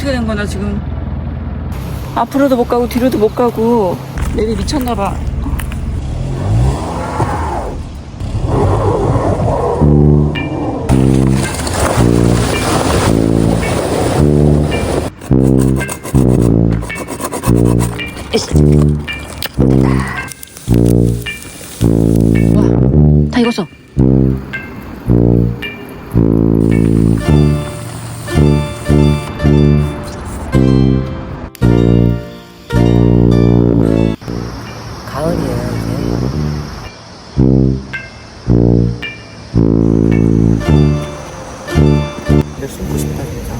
어떻게 된 거나 지금. 앞으로도 못 가고 뒤로도 못 가고 맵이 미쳤나 봐. 와, 다 익었어. 가을이에요 이제. 숨고 싶다 진짜.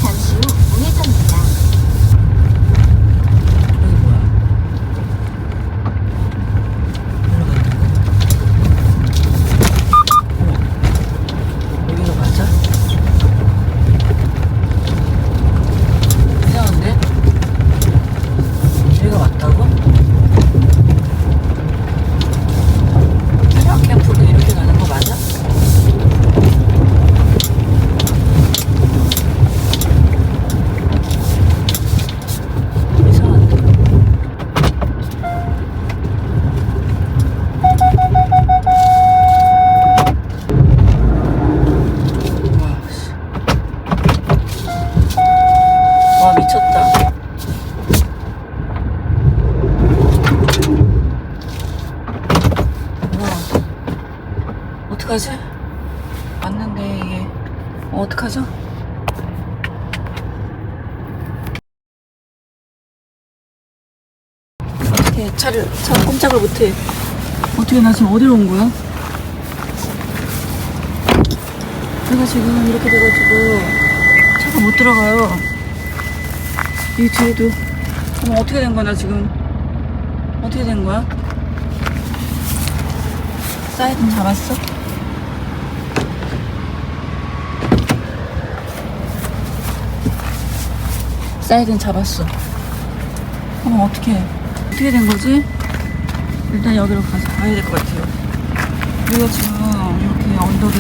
잠시 후 우회전입니다. 여기 뭐야? 여기가 맞아? 이상한데? 여기가 맞다고? 태양 캠프도 이렇게 가는 거 맞아? 이상한데? 와, 미쳤다. 와, 어떡하지? 맞는데, 이게. 어떡하죠? 어떻게 차 꼼짝을 못해. 어떻게 나 지금 어디로 온 거야? 내가 지금 이렇게 돼가지고 차가 못 들어가요. 이 뒤에도. 어머, 어떻게 된 거야 나 지금. 어떻게 된 거야? 사이드 잡았어? 사이드는 잡았어. 어머, 어떻게 된 거지? 일단 여기로 가서 봐야 될 것 같아요. 우리가 지금 이렇게 언덕에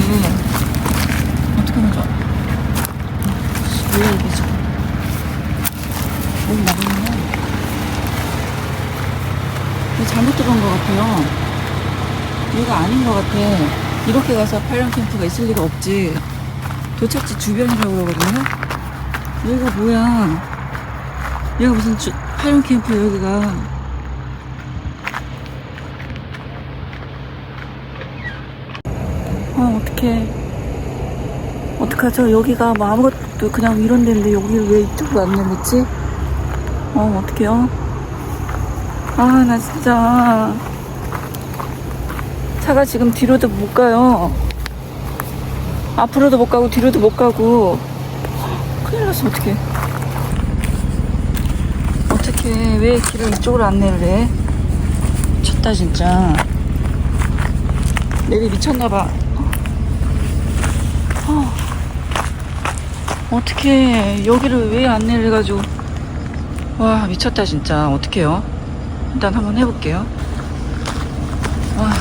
어떻게 하면 좋아? 뭐야 이게 지금? 여기 나가면 잘못 들어온 것 같아요. 여기가 아닌 것 같아. 이렇게 가서 팔령 캠프가 있을 리가 없지. 도착지 주변이라고 그러거든요. 여기가 뭐야? 여기가 무슨 팔령 캠프야 여기가. 어떡하죠? 여기가 뭐 아무것도 그냥 이런 데인데 여기를 왜 이쪽으로 안 내렸지? 어떡해요? 아, 나 진짜 차가 지금 뒤로도 못 가요. 앞으로도 못 가고 뒤로도 못 가고. 큰일 났어. 어떡해. 왜 길을 이쪽으로 안 내래? 미쳤다 진짜. 맵이 미쳤나봐. 어떡해. 여기를 왜 안 내려가지고. 와, 미쳤다 진짜. 어떡해요. 일단 한번 해볼게요. 와.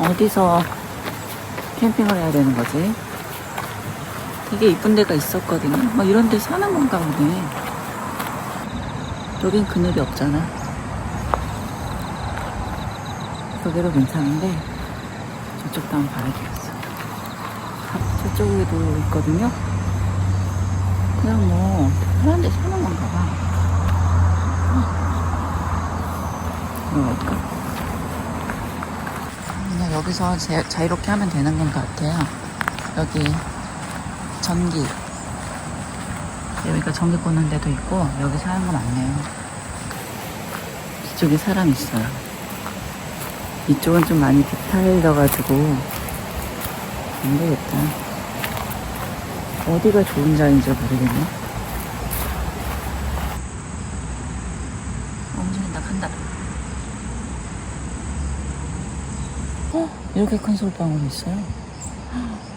어디서 캠핑을 해야 되는 거지? 되게 이쁜 데가 있었거든요. 뭐 이런 데 사는 건가 보네. 여긴 그늘이 없잖아. 여기도 괜찮은데 저쪽도 한번 봐야겠어. 저쪽에도 있거든요. 그냥 뭐 편한 데 사는 건가 봐. 이거 어떨까? 그냥 여기서 자유롭게 하면 되는 건 것 같아요. 여기 전기, 여기가 전기 꽂는 데도 있고 여기 사는 거 많네요. 이쪽에 사람 있어요. 이쪽은 좀 많이 비탈려가지고 안 되겠다. 어디가 좋은 자리인지 모르겠네. 엄청 간다. 이렇게 큰 솔방울이 있어요.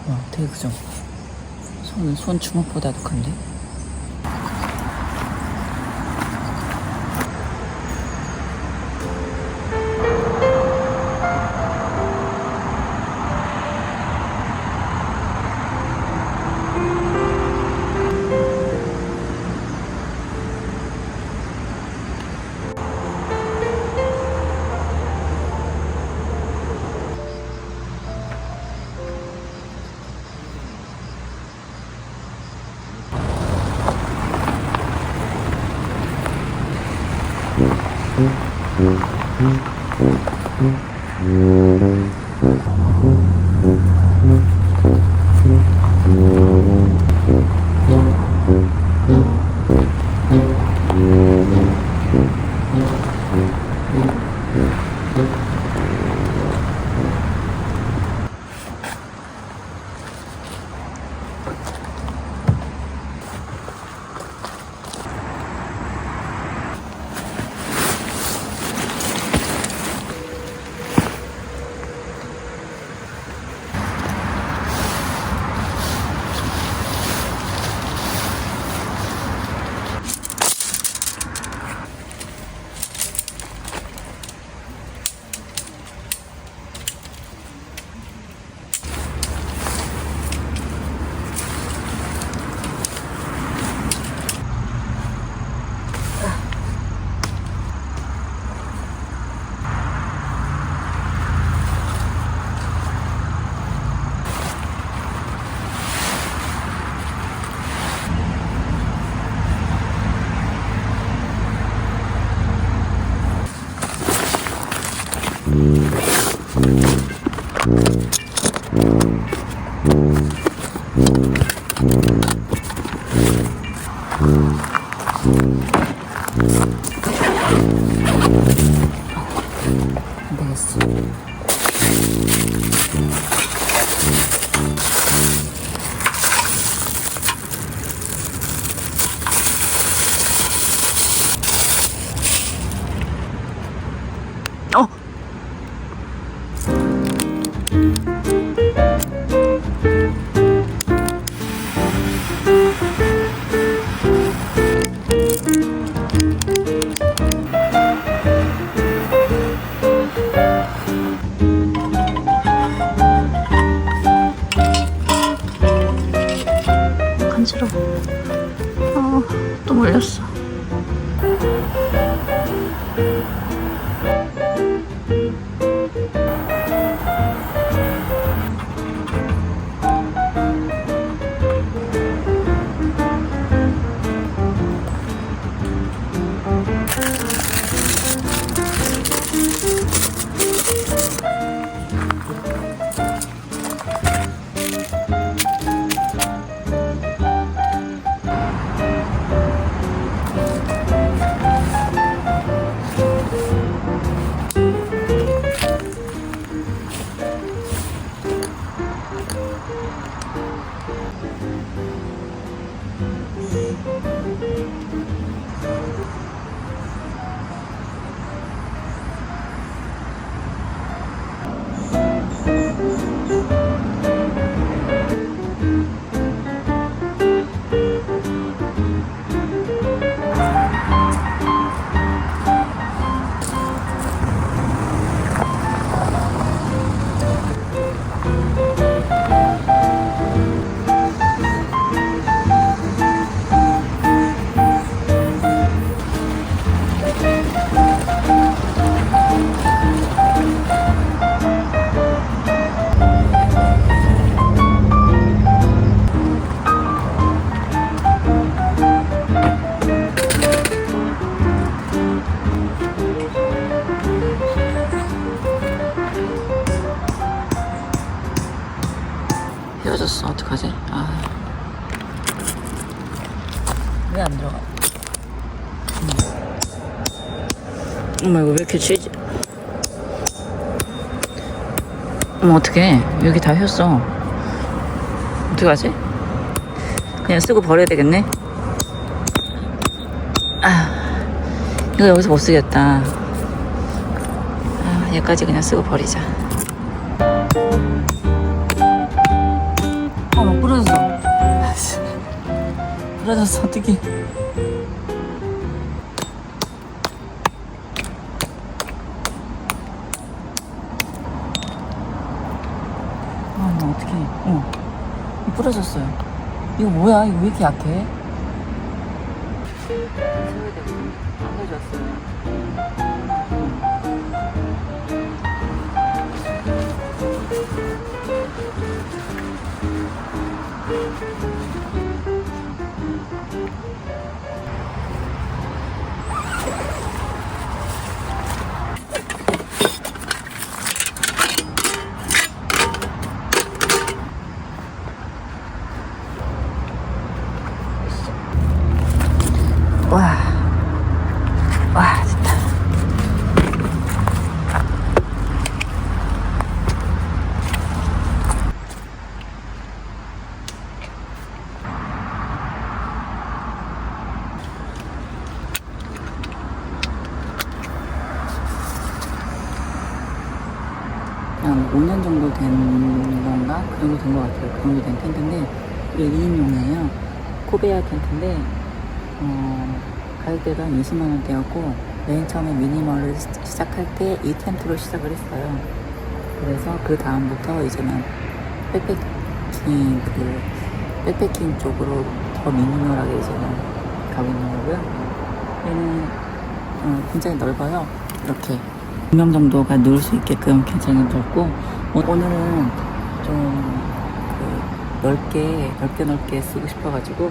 와, 되게 크죠? 손 주먹보다도 큰데? 안 되겠어. 어! 간지러워. 또 물렸어. 부러졌어. 어떡하지? 아. 왜 안 들어가? 어머, 이거 왜 이렇게 쥐지? 어머, 어떡해. 여기 다 휘었어. 어떡하지? 그냥 쓰고 버려야 되겠네? 아, 이거 여기서 못 쓰겠다. 아, 얘까지 그냥 쓰고 버리자. 어머, 부러졌어. 부러졌어, 어떡해. 어떡해. 이거 부러졌어요. 이거 뭐야? 이거 왜 이렇게 약해? 안 가져왔어요. 와, 진짜. 한 5년 정도 된 건가? 그 정도 된 것 같아요. 그 정도 된 텐트인데, 이게 2인용이에요. 코베아 텐트인데, 가격대가 한 20만원대였고, 맨 처음에 미니멀을 시작할 때 이 텐트로 시작을 했어요. 그래서 그 다음부터 이제는 백패킹 쪽으로 더 미니멀하게 이제는 가고 있는 거고요. 얘는 굉장히 넓어요. 이렇게 2명 정도가 누울 수 있게끔 굉장히 넓고, 오늘은 좀 넓게 쓰고 싶어가지고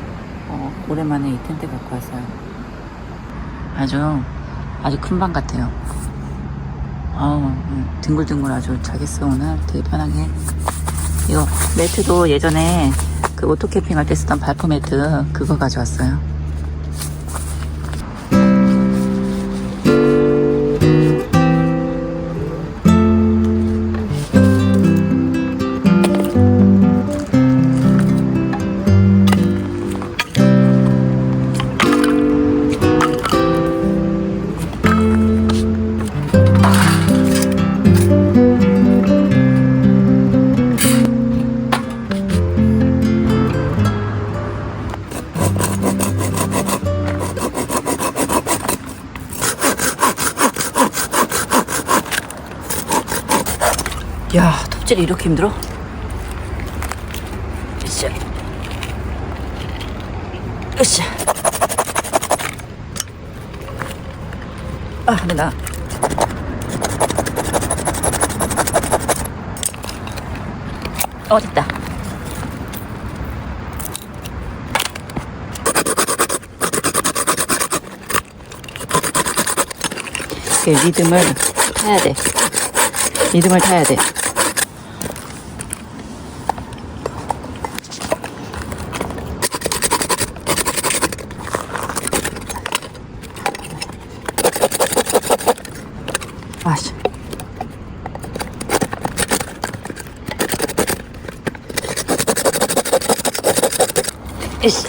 오랜만에 이 텐트 갖고 왔어요. 아주 큰 방 같아요. 뒹굴뒹굴 아주 자겠어. 오늘 되게 편하게. 이거 매트도 예전에 그 오토 캠핑 할 때 쓰던 발포 매트 그거 가져왔어요. 야, 톱질이 이렇게 힘들어? 으쌰. 으쌰. 아, 근데 나. 됐다. 리듬을 타야 돼. 리듬을 타야 돼. 아씨. 이씨.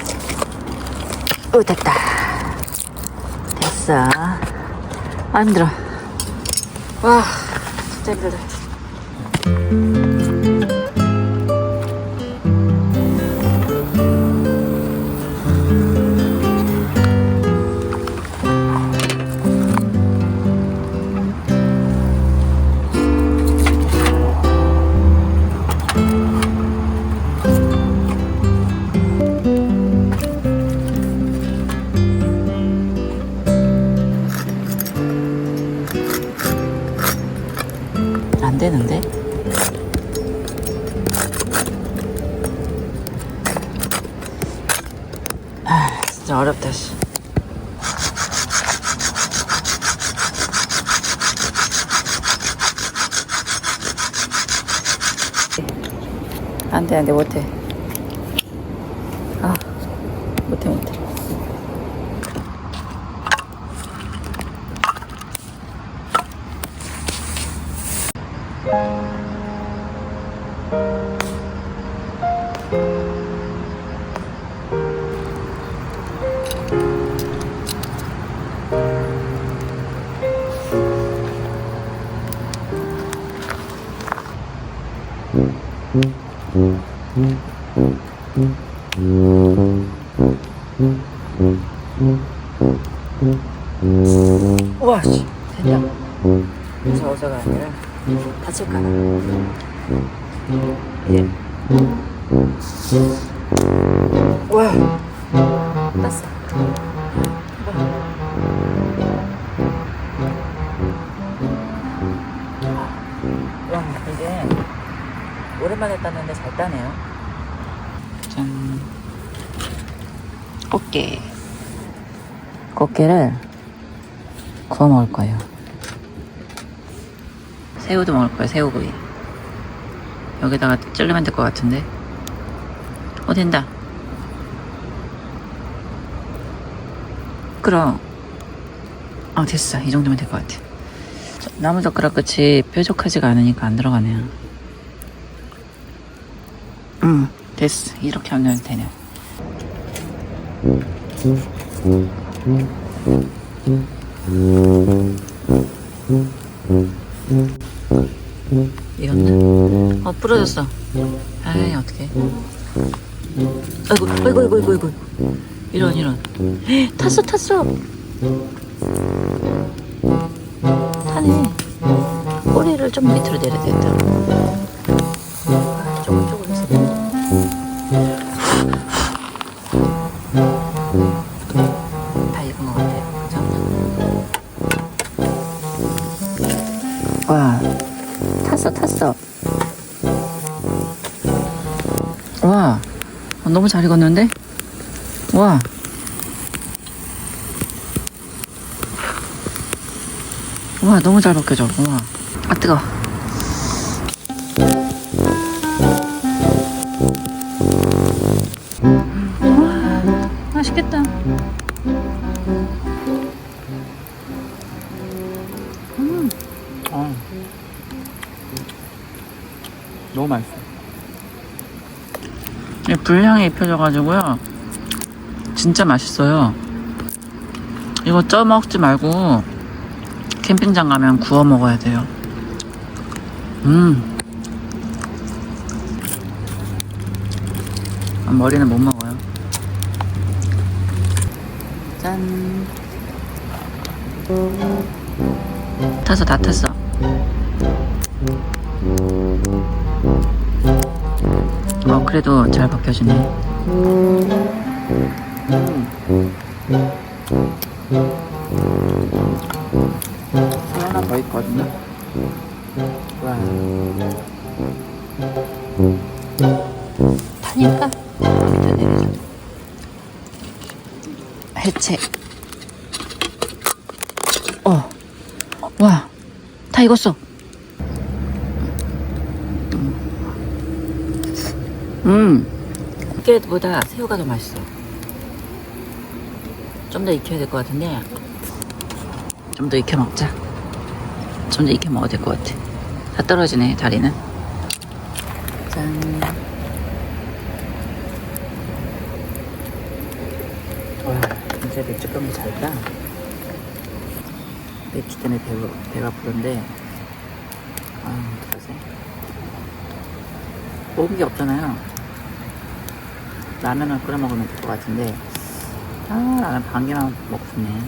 됐다. 됐어. 아, 힘들어. 와, 진짜 힘들다. 안 되는데? 아, 진짜 어렵다, 씨. 안 돼, 못해. 못해. 우와, 씨. 된장. 저어서가 아니라 다칠까봐. 예. 와, 땄어. 와, 이게 오랜만에 땄는데 잘 따네요. 짠. 꽃게. 꽃게를 구워 먹을 거예요. 새우도 먹을 거예요. 새우구이. 여기다가 찌르면 될 것 같은데. 된다. 그럼. 됐어. 이 정도면 될 것 같아. 나무젓가락 끝이 뾰족하지가 않으니까 안 들어가네요. 됐어. 이렇게 하면 되네. 익었나? 부러졌어. 아이, 어떡해. 아이고. 이런. 탔어. 타네. 꼬리를 좀 밑으로 내려야 되겠다. 조금 있어. 다 익은 것 같아요. 그죠? 와, 탔어. 와, 너무 잘 익었는데? 와. 와, 너무 잘 벗겨져. 와. 뜨거워. 맛있겠다. 너무 맛있어. 불향이 입혀져가지고요. 진짜 맛있어요. 이거 쪄 먹지 말고 캠핑장 가면 구워 먹어야 돼요. 머리는 못 먹어요. 짠. 다 탔어. 그래도 잘 벗겨지네. 하나 더 있거든요. 와. 타니까 밑에 내리죠. 해체. 와, 다 익었어. 꽃게보다 새우가 더 맛있어. 좀 더 익혀야 될 것 같은데, 좀 더 익혀 먹자. 좀 더 익혀 먹어야 될 것 같아. 다 떨어지네, 다리는. 짠. 와, 진짜 맥주 깡이 잘다. 맥주 때문에 배가 부른데, 어떡하지? 먹은 게 없잖아요. 라면을 끓여 먹으면 될 것 같은데, 라면 반 개만 먹고 싶네.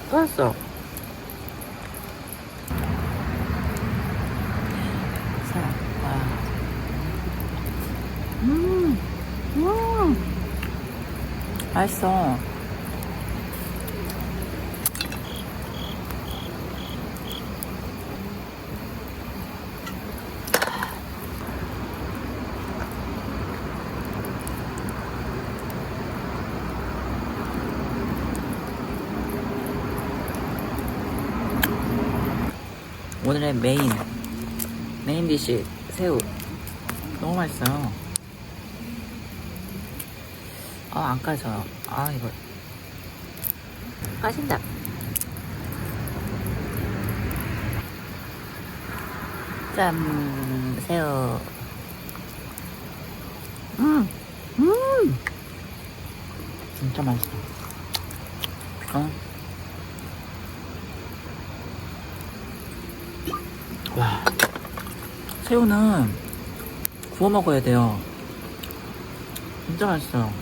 또 왔어. 맛있어. 오늘의 메인 메인 디시 새우 너무 맛있어요. 안 까져요. 이거 까진다. 짠, 새우. 진짜 맛있어. 와, 새우는 구워 먹어야 돼요. 진짜 맛있어요.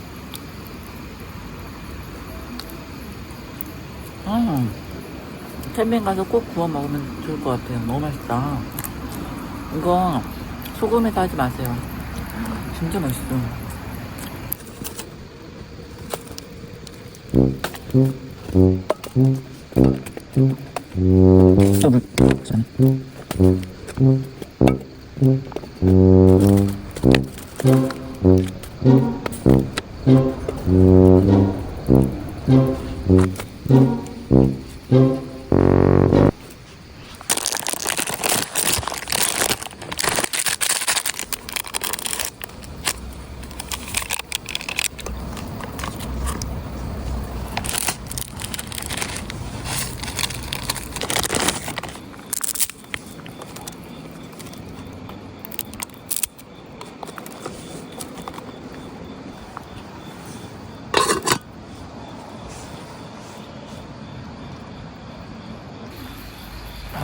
캠핑 가서 꼭 구워 먹으면 좋을 것 같아요. 너무 맛있다. 이거 소금에다 하지 마세요. 진짜 맛있어. 더블 짠.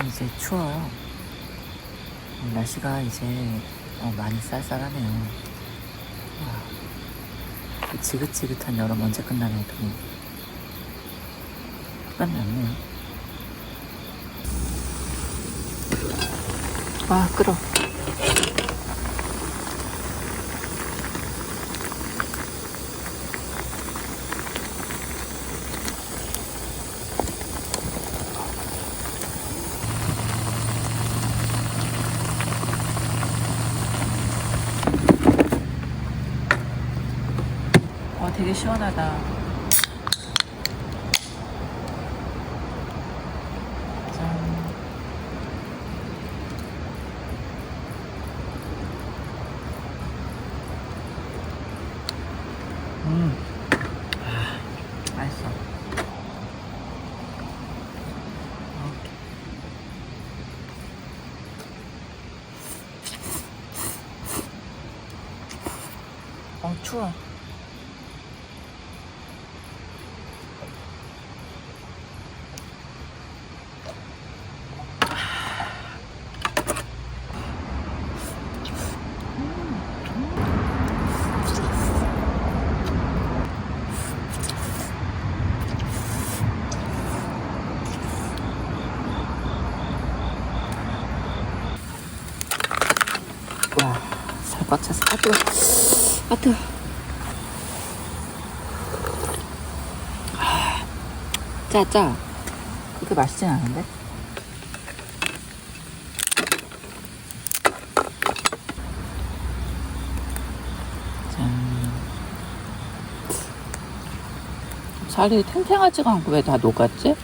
이제 추워요. 날씨가 이제 많이 쌀쌀하네요. 와, 지긋지긋한 여름 언제 끝나나 했더니 끝났네 않네요. 와, 끓어. 되게 시원하다. 짠. 맛있어. 추워. 와, 살 꽉 찼어. 뜨거. 뜨거. 짜. 그렇게 맛있진 않은데? 짠. 살이 탱탱하지가 않고 왜 다 녹았지?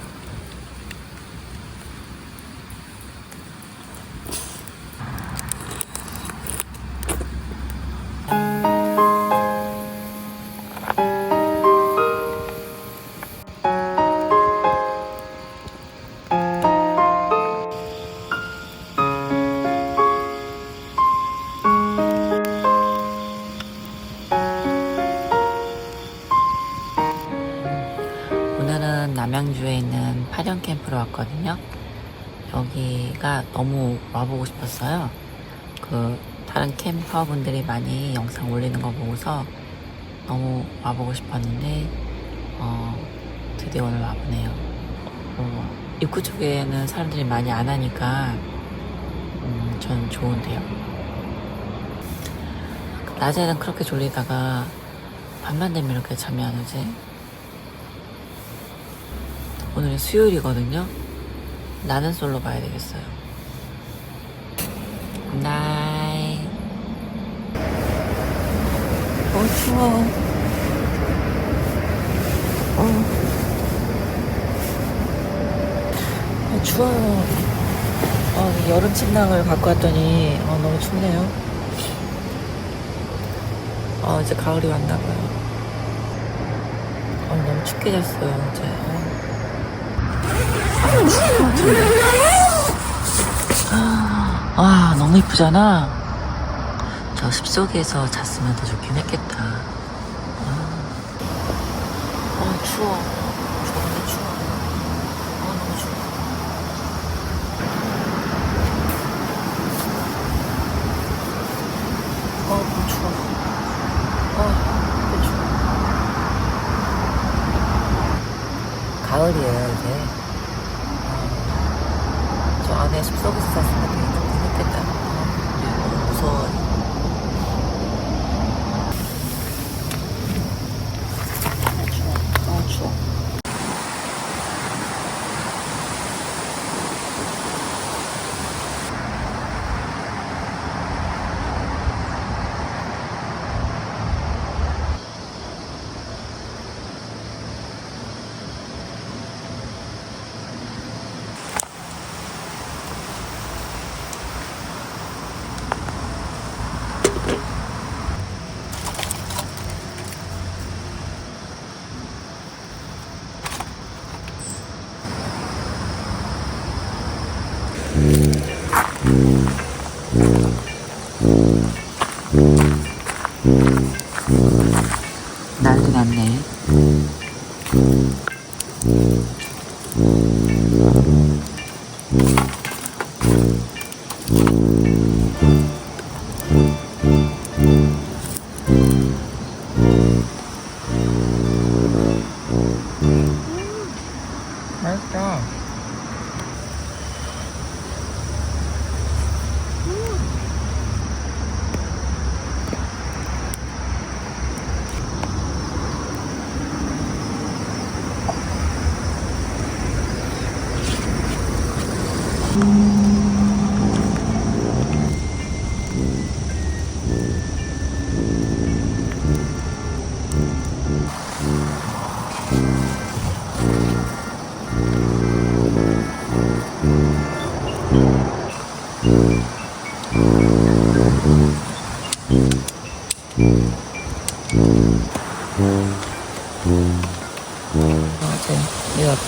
오늘은 남양주에 있는 파령 캠프로 왔거든요. 여기가 너무 와보고 싶었어요. 다른 캠퍼분들이 많이 영상 올리는 거 보고서 너무 와보고 싶었는데 드디어 오늘 와보네요. 입구 쪽에는 사람들이 많이 안 하니까 전 좋은데요. 낮에는 그렇게 졸리다가 밤만 되면 이렇게 잠이 안 오지. 오늘은 수요일이거든요. 나는 솔로 가야 되겠어요. 굿나잇. 추워. 추워요. 여름 침낭을 갖고 왔더니 너무 춥네요. 이제 가을이 왔나봐요. 너무 춥게 잤어요 이제. 너무 이쁘잖아. 저 숲속에서 잤으면 더 좋긴 했겠다. 추워. 너무 추워. 너무 추워. 너무 추워. 너무 추워. 가을이에요 이제. 저 안에 숲속에서 잤으면 되게 좋긴 했겠다. 너무 무서워. 추워. 난리 났네. 맛있다.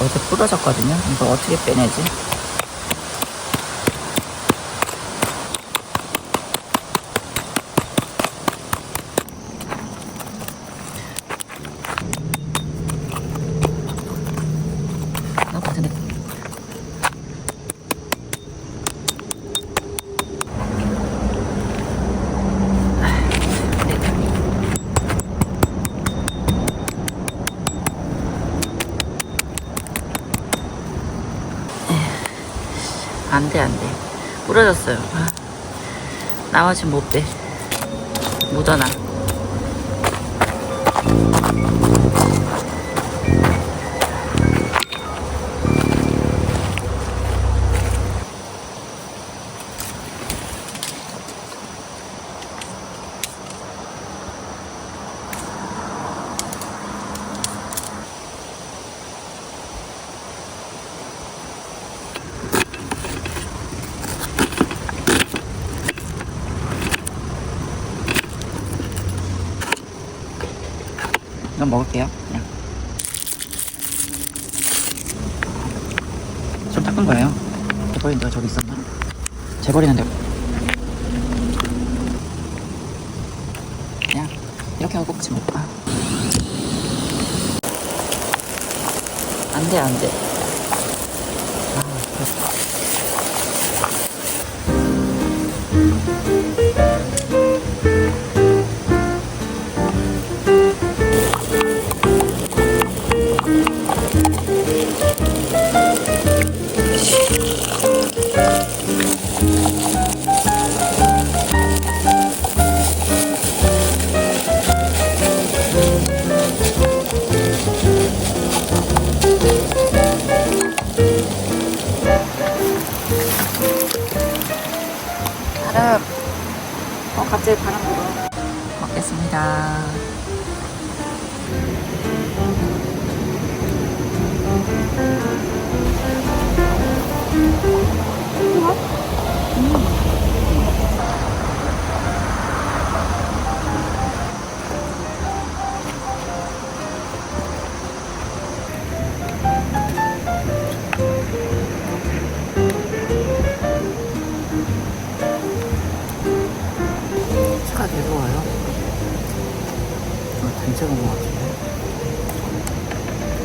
어제 부러졌거든요. 이거 어떻게 빼내지? 같은데. 안 돼. 부러졌어요. 나머지 못 빼. 묻어나. 이건 먹을게요. 그냥 좀 닦은 거예요. 재버리는 데가 저기 있었나? 재버리는 데 그냥 이렇게 하고 꼽지 뭐. 안 돼. 그랬어.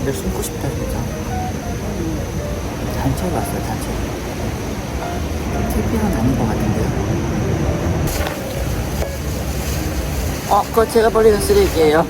근데 숨고 싶다 진짜. 단체로 왔어요, 단체. TP는 아닌 것 같은데요. 그거 제가 버리는 쓰레기예요.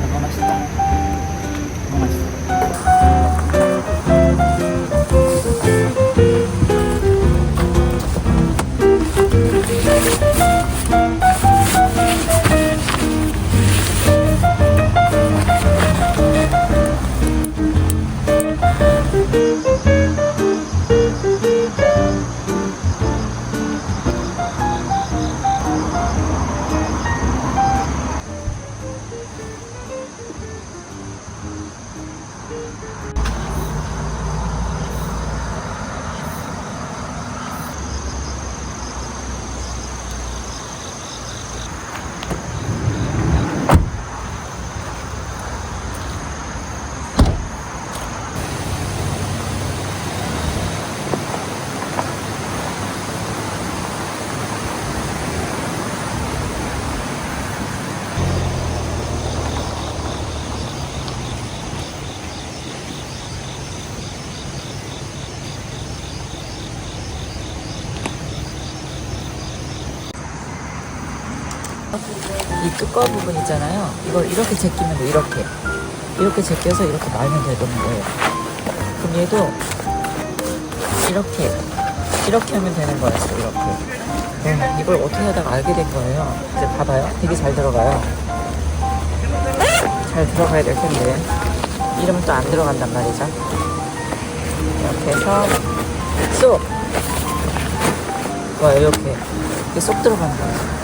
너무 맛있다. 너무 맛있어. 이 뚜꺼 부분 있잖아요. 이걸 이렇게 제끼면 돼. 이렇게 제껴서 이렇게 말면 되는 거예요. 그럼 얘도 이렇게 하면 되는 거였어. 이렇게. 이걸 어떻게 하다가 알게 된 거예요. 이제 봐봐요. 되게 잘 들어가요. 잘 들어가야 될 텐데 이러면 또 안 들어간단 말이죠. 이렇게 해서 쏙. 와, 이렇게 쏙 들어가는 거예요.